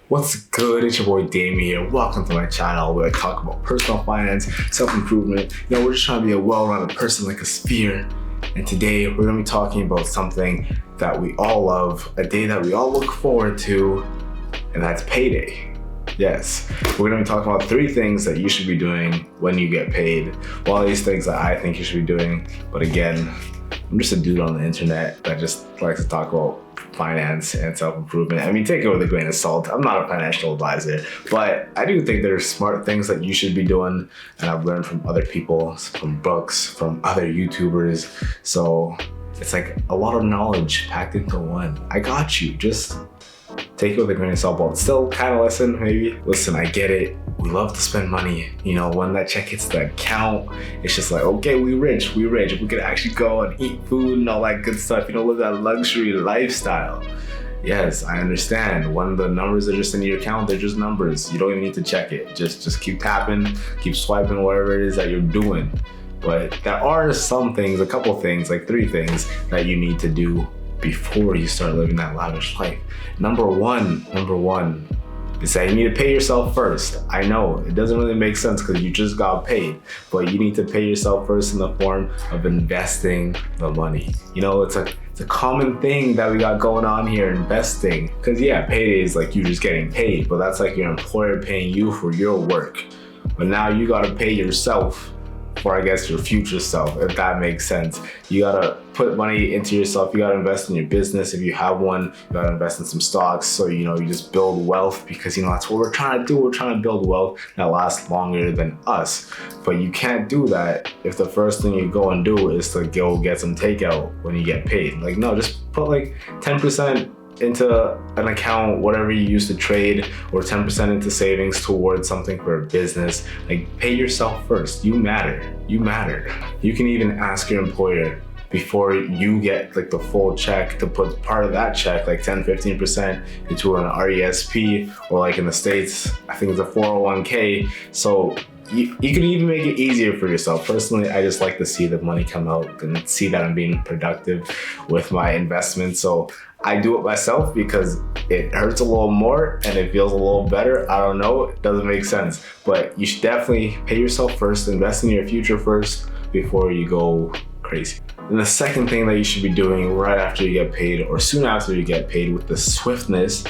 What's good? It's your boy Damien here. Welcome to my channel where I talk about personal finance, self-improvement. We're just trying to be a well-rounded person like a sphere. And today we're gonna be talking about something that we all love, a day that we all look forward to, and that's payday. Yes, we're gonna be talking about 3 things that you should be doing when you get paid. All these things that I think you should be doing, but again, I'm just a dude on the internet that just likes to talk about finance and self-improvement. I mean, take it with a grain of salt. I'm not a financial advisor, but I do think there's smart things that you should be doing, and I've learned from other people, from books, from other YouTubers. So it's like a lot of knowledge packed into one. I got you. Just take it with a grain of salt, but still kind of listen, maybe. Listen, I get it. We love to spend money. When that check hits the account, it's just like, okay, we rich. We could actually go and eat food and all that good stuff, live that luxury lifestyle. Yes, I understand. When the numbers are just in your account, they're just numbers. You don't even need to check it. Just keep tapping, keep swiping, whatever it is that you're doing. But there are some things, a couple things, like 3 things that you need to do before you start living that lavish life. Number one is that you need to pay yourself first. I know it doesn't really make sense because you just got paid, but you need to pay yourself first in the form of investing the money. It's a common thing that we got going on here, investing. Because yeah, payday is like you just getting paid, but that's like your employer paying you for your work. But now you gotta pay yourself for, I guess, your future self, if that makes sense. You gotta put money into yourself. You gotta invest in your business if you have one. You gotta invest in some stocks so you just build wealth, because that's what we're trying to do. We're trying to build wealth that lasts longer than us. But you can't do that if the first thing you go and do is to go get some takeout when you get paid. Like, no, just put like 10% into an account, whatever you use to trade, or 10% into savings towards something for a business. Like, pay yourself first. You matter. You can even ask your employer before you get like the full check to put part of that check, like 10-15% into an RESP, or like in the States, I think it's a 401k. So you can even make it easier for yourself. Personally, I just like to see the money come out and see that I'm being productive with my investment. So I do it myself because it hurts a little more and it feels a little better. I don't know, it doesn't make sense. But you should definitely pay yourself first, invest in your future first before you go crazy. And the second thing that you should be doing right after you get paid, or soon after you get paid, with the swiftness,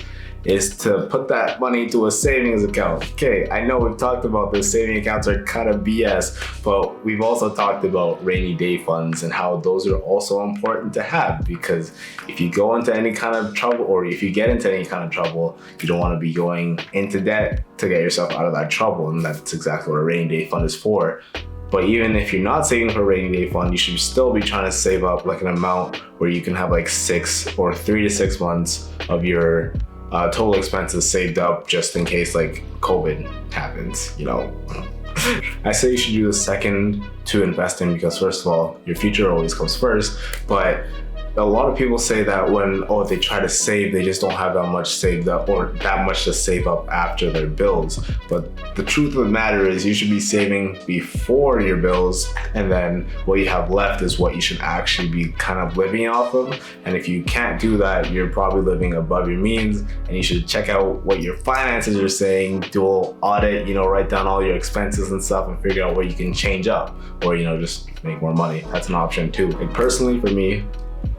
is to put that money into a savings account. Okay, I know we've talked about this, saving accounts are kind of BS, but we've also talked about rainy day funds and how those are also important to have, because if you go into any kind of trouble, or if you get into any kind of trouble, you don't want to be going into debt to get yourself out of that trouble, and that's exactly what a rainy day fund is for. But even if you're not saving for a rainy day fund, you should still be trying to save up like an amount where you can have like 6 or 3 to 6 months of your total expenses saved up, just in case like COVID happens. I say you should do the second to investing, because first of all, your future always comes first. But a lot of people say that when they try to save, they just don't have that much saved up, or that much to save up after their bills. But the truth of the matter is, you should be saving before your bills, and then what you have left is what you should actually be kind of living off of. And if you can't do that, you're probably living above your means, and you should check out what your finances are saying, do an audit, write down all your expenses and stuff, and figure out what you can change up, or just make more money. That's an option too. Like, personally for me,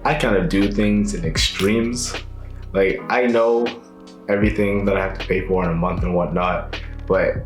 I kind of do things in extremes. Like, I know everything that I have to pay for in a month and whatnot, but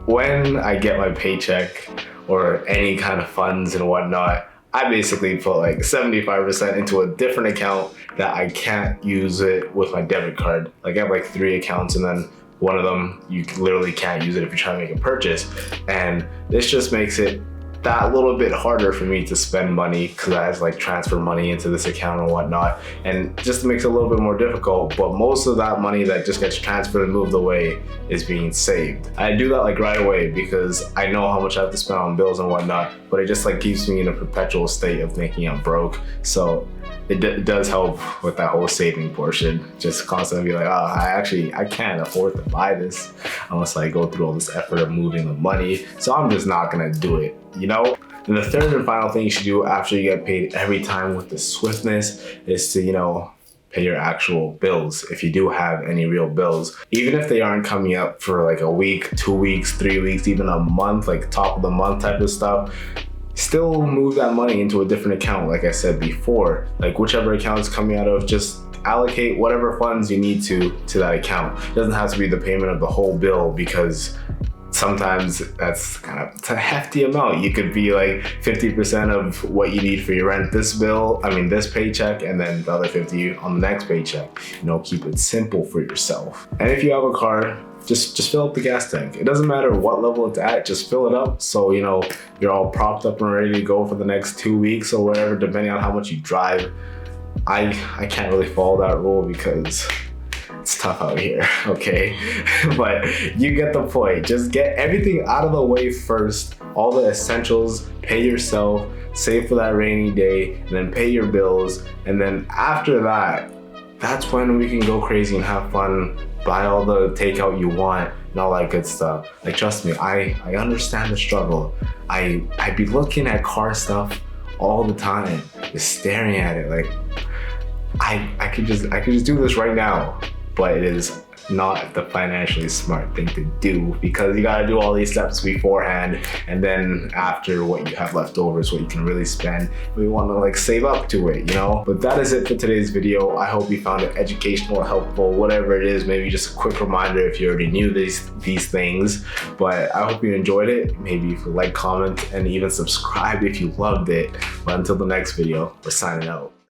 when I get my paycheck or any kind of funds and whatnot, I basically put like 75% into a different account that I can't use it with my debit card. Like, I have like 3 accounts, and then one of them you literally can't use it if you're trying to make a purchase. And this just makes it that little bit harder for me to spend money, because I have to like transfer money into this account and whatnot, and just makes it a little bit more difficult. But most of that money that just gets transferred and moved away is being saved. I do that like right away because I know how much I have to spend on bills and whatnot, but it just like keeps me in a perpetual state of thinking I'm broke. So it does help with that whole saving portion. Just constantly be like, I can't afford to buy this unless I go through all this effort of moving the money. So I'm just not gonna do it, And the third and final thing you should do after you get paid every time with the swiftness is to, pay your actual bills if you do have any real bills. Even if they aren't coming up for like a week, 2 weeks, 3 weeks, even a month, like top of the month type of stuff, still move that money into a different account. Like I said before, like whichever account it's coming out of, just allocate whatever funds you need to that account. It doesn't have to be the payment of the whole bill, because sometimes it's a hefty amount. You could be like 50% of what you need for your rent this paycheck, and then the other 50 on the next paycheck. Keep it simple for yourself. And if you have a car, just fill up the gas tank. It doesn't matter what level it's at, just fill it up so you're all propped up and ready to go for the next 2 weeks or whatever, depending on how much you drive. I can't really follow that rule because it's tough out here, okay? But you get the point. Just get everything out of the way first, all the essentials, pay yourself, save for that rainy day, and then pay your bills. And then after that, that's when we can go crazy and have fun, buy all the takeout you want and all that good stuff. Like, trust me, I understand the struggle. I'd be looking at car stuff all the time, just staring at it like, I could just do this right now, but it is not the financially smart thing to do, because you gotta do all these steps beforehand, and then after, what you have left over is what you can really spend. We want to save up to it, But that is it for today's video. I hope you found it educational, helpful, whatever it is. Maybe just a quick reminder if you already knew these things, but I hope you enjoyed it. Maybe if you like, comment, and even subscribe if you loved it. But until the next video, we're signing out.